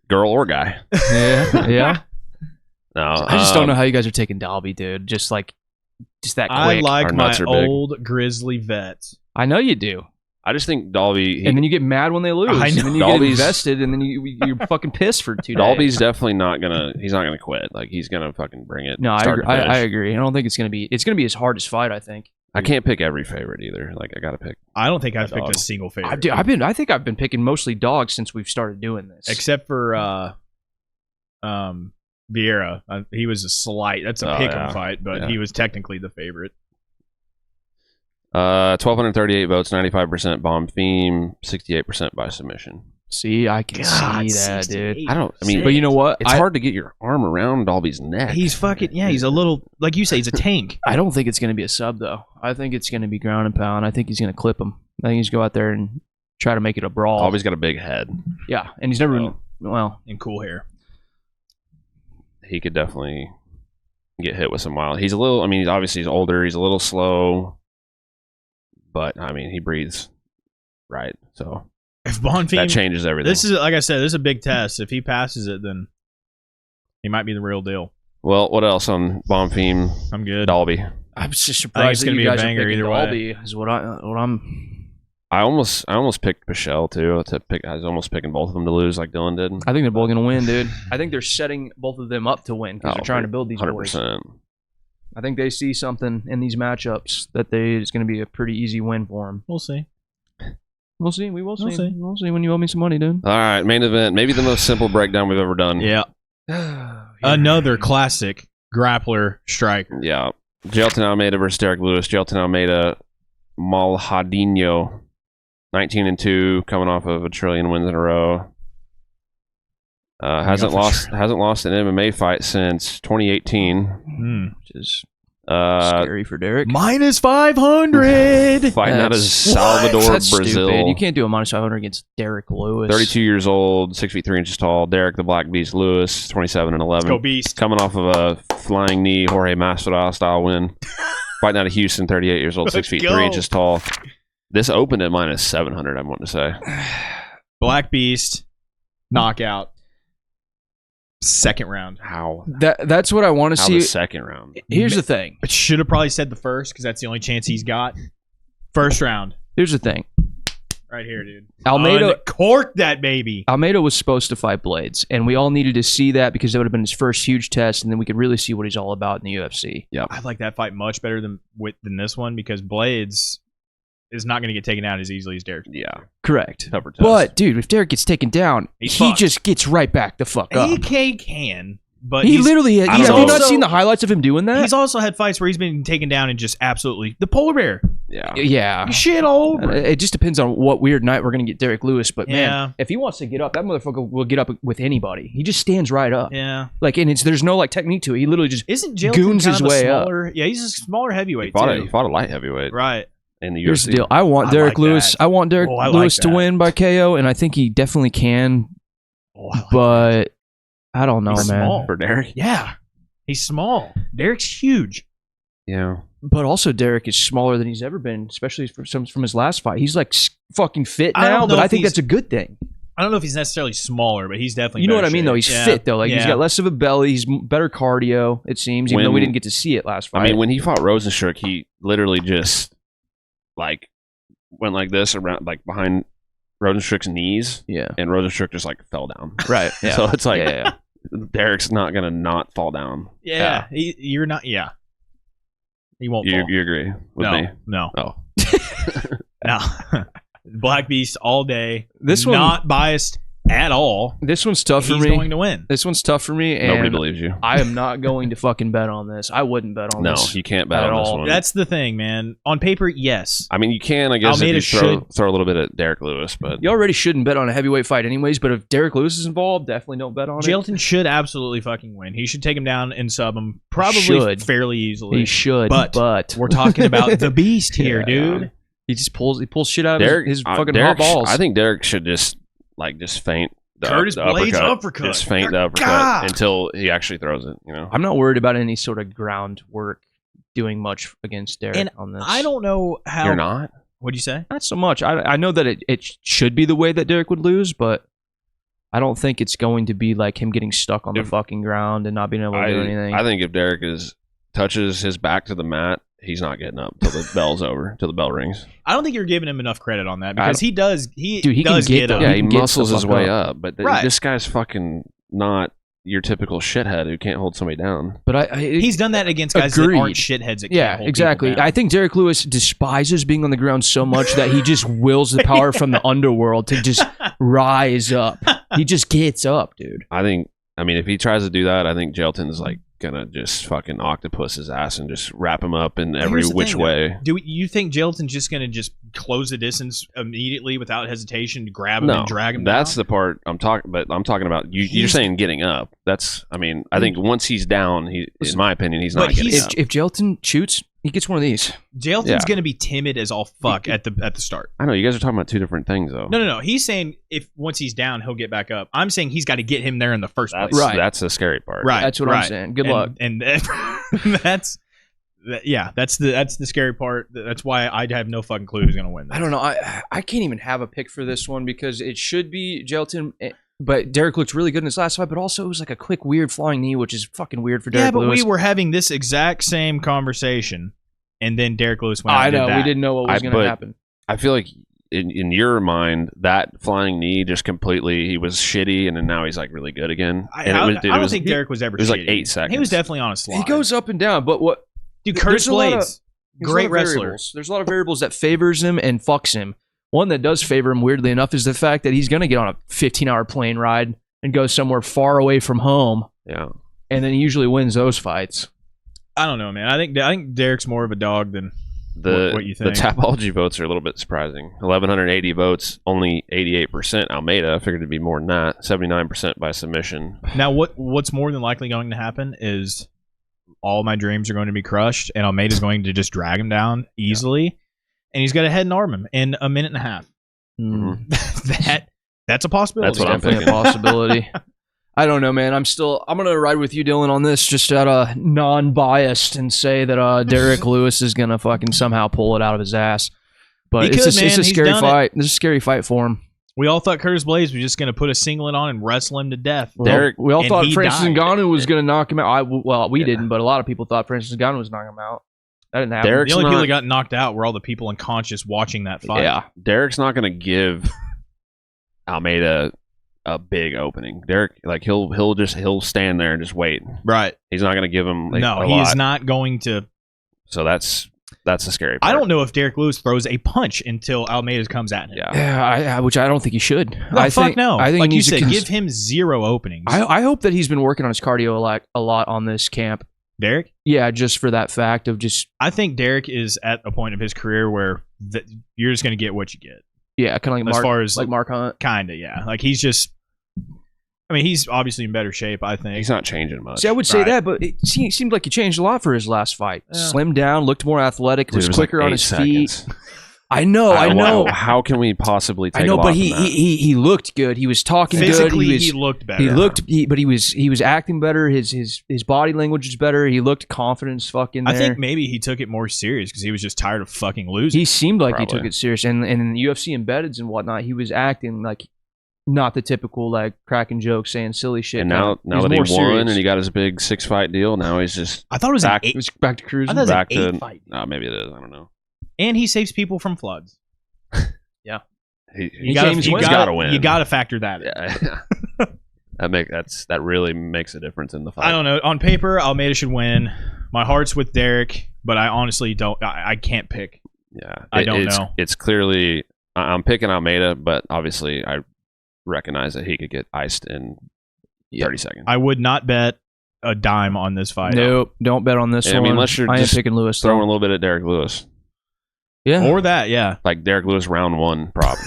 Girl or guy. Yeah. No, I just don't know how you guys are taking Dalby, dude. Just that quick. I like Our my nuts are big. old Grizzly vets. I know you do. I just think Dalby. And then you get mad when they lose. I know. And then you get invested, and then you're fucking pissed for 2 days. Dalby's definitely not gonna. He's not gonna quit. Like he's gonna fucking bring it. No, I start agree. to finish. I agree. I don't think it's gonna be. It's gonna be his hardest fight. I think. I can't pick every favorite either. Like I gotta pick. I don't think I've dog. picked a single favorite. I think I've been picking mostly dogs since we've started doing this. Except for Vieira. He was a slight. That's a pick-em fight, but he was technically the favorite. 1,238 votes, 95% Bonfim, 68% by submission. See, I can see that, dude. But you know what? It's hard to get your arm around Dalby's neck. He's fucking he's a little, like you say, he's a tank. I don't think it's going to be a sub though. I think it's going to be ground and pound. I think he's going to clip him. I think he's go out there and try to make it a brawl. Dalby's got a big head. Yeah, and he's never and cool hair. He could definitely get hit with some wild. He's a little. I mean, obviously he's older. He's a little slow, but I mean he breathes right. So if Bonfim, that changes everything. This is, like I said, this is a big test. If he passes it, then he might be the real deal. Well, what else on Bonfim? I'm good. Dalby. I'm just I think surprised it's that gonna you be a guys are banger picking either way. Dalby. Is what I'm. I almost picked Pichel too. I was almost picking both of them to lose, like Dylan did. I think they're both going to win, dude. I think they're setting both of them up to win because they're trying to build these 100%. boys. I think they see something in these matchups that it's going to be a pretty easy win for them. We'll see. We'll see. We will see. We'll see. We'll see when you owe me some money, dude. All right, main event. Maybe the most simple breakdown we've ever done. Yeah. Another classic grappler striker. Yeah. Jailton Almeida versus Derrick Lewis. Jailton Almeida, Malhadinho, 19-2, coming off of a trillion wins in a row. Hasn't lost an MMA fight since 2018, which is scary for Derrick. Minus 500. Fighting out of Salvador, That's Brazil. Stupid. You can't do a minus 500 against Derrick Lewis. 32 years old, 6 feet 3 inches tall. Derrick the Black Beast Lewis, 27-11. Let's go Beast. Coming off of a flying knee Jorge Masvidal style win. Fighting out of Houston, 38 years old, 6 feet 3 inches tall. This opened at minus 700, I want to say. Black Beast, knockout. Second round. How? That's what I want to How see. the second round? Here's the thing. It should have probably said the first because that's the only chance he's got. First round. Here's the thing. Right here, dude. Almeida corked that baby. Almeida was supposed to fight Blades, and we all needed to see that because that would have been his first huge test, and then we could really see what he's all about in the UFC. Yeah, I like that fight much better than this one because Blades is not going to get taken out as easily as Derrick. Yeah, correct. Tougher test. But dude, if Derrick gets taken down, He's he fucked. just gets right back the fuck up. AK can, but he literally. Have I you don't know. not seen the highlights of him doing that? He's also had fights where he's been taken down and just absolutely the polar bear. Yeah. Shit all over. It just depends on what weird night we're going to get Derrick Lewis. But, Yeah. man, if he wants to get up, that motherfucker will get up with anybody. He just stands right up. Yeah. Like, and there's no, like, technique to it. He literally just Isn't Jailton goons kind his of a way up. smaller? Yeah, he's a smaller heavyweight, He fought a light heavyweight. Right. In the Here's UFC. the deal. I want I Derrick like Lewis. that. I want Derrick I like Lewis to that. win by KO, and I think he definitely can. Oh, I like But I don't know, He's man. small. For Derrick. Yeah. He's small. Derrick's huge. Yeah. But also, Derrick is smaller than he's ever been, especially from his last fight. He's like fucking fit I don't now, know but I if think he's- that's a good thing. I don't know if he's necessarily smaller, but he's definitely You know what better I mean, shape. though. He's Yeah. fit though. Like he's Yeah. got less of a belly. He's better cardio. It seems, even though we When- didn't get to see it last fight. I mean, when he fought Rosenstruck, he literally just like went like this around, like behind Rosenstruck's knees, yeah, and Rosenstruck just like fell down. right. Yeah. So it's like yeah. Derrick's not gonna not fall down. Yeah. You're not. Yeah. He won't fall. You agree with me? No. Oh, No. Black Beast all day. This one- not biased at all. This one's tough for He's me. going to win. This one's tough for me, and nobody believes you. I am not going to fucking bet on this. I wouldn't bet on No, this. you can't bet at on this all. one. That's the thing, man. On paper, yes. I mean, you can, I guess, Almeida if you throw a little bit at Derrick Lewis, but You already shouldn't bet on a heavyweight fight anyways, but if Derrick Lewis is involved, definitely don't bet on it. Jailton should absolutely fucking win. He should take him down and sub him probably Should. fairly easily. He should, But we're talking about the beast here, Yeah. dude. He just pulls shit out of Derrick, his fucking Derrick, hot balls. I think Derrick should just feint the, Curtis the Blades uppercut. uppercut. Just feint the uppercut God. until he actually throws it. You know, I'm not worried about any sort of groundwork doing much against Derrick And on this. I don't know how. you're not. What'd you say? Not so much. I know that it should be the way that Derrick would lose, but I don't think it's going to be like him getting stuck on the fucking ground and not being able to do anything. I think if Derrick touches his back to the mat, he's not getting up till the bell's over, till the bell rings. I don't think you're giving him enough credit on that because he does. He Dude, he does can get get them. up. Yeah, he he can get muscles the his fuck way up. up, but Right. this guy's fucking not your typical shithead who can't hold somebody down. But He's done that against guys that Agreed. aren't shitheads. That yeah, can't hold exactly. people down. I think Derrick Lewis despises being on the ground so much that he just wills the power from the underworld to just rise up. He just gets up, dude. I mean, if he tries to do that, I think Jailton's like gonna just fucking octopus his ass and just wrap him up in every Here's the which thing, though. way. Do you think Jailton's just going to just close the distance immediately without hesitation, grab him No, and drag him that's down? the part I'm talking. But I'm talking about you're He's- saying getting up. That's. I mean, I think once he's down, in my opinion, he's But not getting he's- up. If Jailton shoots, he gets one of these. Jailton's Yeah. going to be timid as all fuck at the start. I know you guys are talking about two different things, though. No. He's saying if once he's down, he'll get back up. I'm saying he's got to get him there in the first That's place. Right. That's the scary part. Right. That's what I'm saying. Good luck. And that's the scary part. That's why I have no fucking clue who's going to win this. I don't know. I can't even have a pick for this one because it should be Jailton. But Derrick looked really good in his last fight, but also it was like a quick, weird flying knee, which is fucking weird for Derrick Yeah, but Lewis. we were having this exact same conversation, and then Derrick Lewis went out I and did know. that. We didn't know what was going to but- happen. I feel like in your mind, that flying knee just completely. He was shitty, and then now he's like really good again. I And don't think Derrick was ever it was like shitty. 8 seconds. He was definitely on a slide. He goes up and down, but what? Dude, Curtis there's a lot of- Blades, There's a lot great of wrestler. variables. There's a lot of variables that favors him and fucks him. One that does favor him, weirdly enough, is the fact that he's going to get on a 15-hour plane ride and go somewhere far away from home, Yeah. and then he usually wins those fights. I don't know, man. I think Derrick's more of a dog than what you think. The Tapology votes are a little bit surprising. 1,180 votes, only 88% Almeida. I figured it'd be more than that. 79% by submission. Now, what's more than likely going to happen is all my dreams are going to be crushed, and Almeida's going to just drag him down easily, and he's got to head and arm him in a minute and a half. That's a possibility. That's what I'm Definitely thinking. a possibility. I don't know, man. I'm gonna ride with you, Dylan, on this, just out of non-biased, and say that Derrick Lewis is gonna fucking somehow pull it out of his ass. But He it's could, man. a He's scary done it. fight. It's a scary fight for him. We all thought Curtis Blades was just going to put a singlet on and wrestle him to death. Derrick- we all and thought he Francis died. Ngannou was gonna knock him out. We didn't, but a lot of people thought Francis Ngannou was knocking him out. That didn't happen. Derrick's The only people not- that got knocked out were all the people unconscious watching that fight. Yeah. Derrick's not going to give Almeida a big opening. Derrick, like he'll stand there and just wait. Right. He's not going to give him like, No, a he lot. is not going to. So that's the scary part. I don't know if Derrick Lewis throws a punch until Almeida comes at him. Yeah. Yeah, which I don't think he should. No, I fuck think, no. I think Like he you needs to said, give him zero openings. I hope that he's been working on his cardio a lot on this camp. Derrick? Yeah, just for that fact of just I think Derrick is at a point of his career where you're just going to get what you get. yeah, kind of like As Mark, far as like Mark Hunt. Kind of, yeah. Like he's just. I mean, he's obviously in better shape. I think He's not changing much. See, I would say Right. that, but it seemed like he changed a lot for his last fight. Yeah. Slimmed down, looked more athletic, Dude, was it was quicker like on 8 his seconds. feet. I know. How can we possibly take I know, a lot but from he, that? he looked good. He was talking physically good. he looked better. He looked, but he was acting better. His body language was better. He looked confident as fuck in there. I think maybe he took it more serious because he was just tired of fucking losing. he seemed like he Probably. took it serious. And in UFC embeddeds and whatnot, he was acting like not the typical like cracking jokes, saying silly shit. And now He was that he more won serious. and he got his big 6-fight deal, now he's just I thought it was back- an He was back to I cruising. thought it was back an to 8-fight. maybe it is. I don't know. And he saves people from floods. He He James he's West. got to win. You got to factor that in. Yeah. that really makes a difference in the fight. I don't know. On paper, Almeida should win. My heart's with Derrick, but I honestly don't. I can't pick. Yeah, I don't it's, know. It's clearly I'm picking Almeida, but obviously I recognize that he could get iced in 30 seconds. I would not bet a dime on this fight. Nope, don't bet on this Yeah, one. I mean, unless you're I am just picking Lewis. Throwing a Though. little bit at Derrick Lewis, Yeah, Or that, yeah. like Derrick Lewis round 1 prop.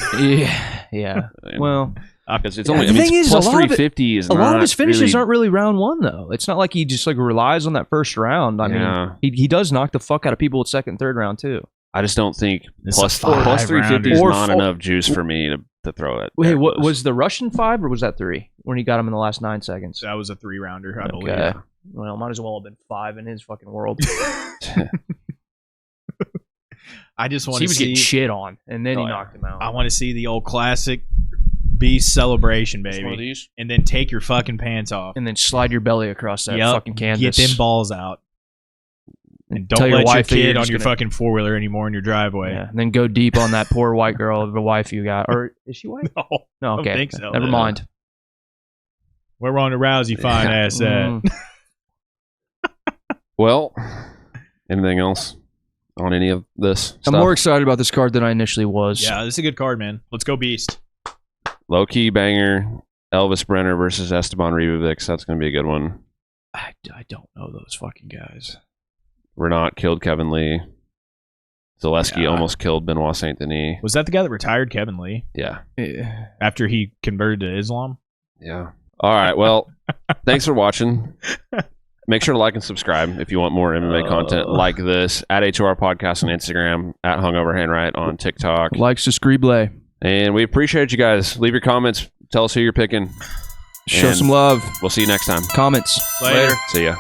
yeah. Well, because it's Yeah, only the thing it's is, plus a lot of it- 350 is a lot of not his finishes really, aren't really round one though. It's not like he just like relies on that first round. I Yeah. mean, he does knock the fuck out of people with second, third round too. I just don't think It's plus a 350 is Or not four- enough juice for me to throw it. Wait, what was the Russian 5 or was that 3 when he got him in the last 9 seconds? That was a 3-rounder, I believe. Okay. Well, might as well have been 5 in his fucking world. I just want he to was see. getting shit on, and then Oh, he yeah. knocked him out. I want to see the old classic beast celebration, One of baby, these? and then take your fucking pants off. And then slide your belly across that Yep. fucking canvas. Get them balls out. And Tell don't your let your wife that you're kid on just your gonna- fucking 4-wheeler anymore in your driveway. Yeah, and then go deep on that poor white girl of a wife you got. Or is she white? No, No, don't okay. think so. Never Yeah. mind. Where Ronda Rousey fine ass at. Mm. Well, anything else on any of this I'm stuff? more excited about this card than I initially was. Yeah, this is a good card, man. Let's go beast. Low key banger. Elvis Brenner versus Esteban Ribovics. That's going to be a good one. I don't know those fucking guys. Renat killed Kevin Lee. Zaleski Yeah. almost killed Benoit Saint Denis. Was that the guy that retired Kevin Lee Yeah. Yeah. after he converted to Islam? Yeah. All right. Well, thanks for watching. Make sure to like and subscribe if you want more MMA content like this. At HOR Podcast on Instagram. At Hungover Handwrite on TikTok. Likes to scribble. And we appreciate you guys. Leave your comments. Tell us who you're picking. Show And some love. We'll see you next time. Comments. Later. See ya.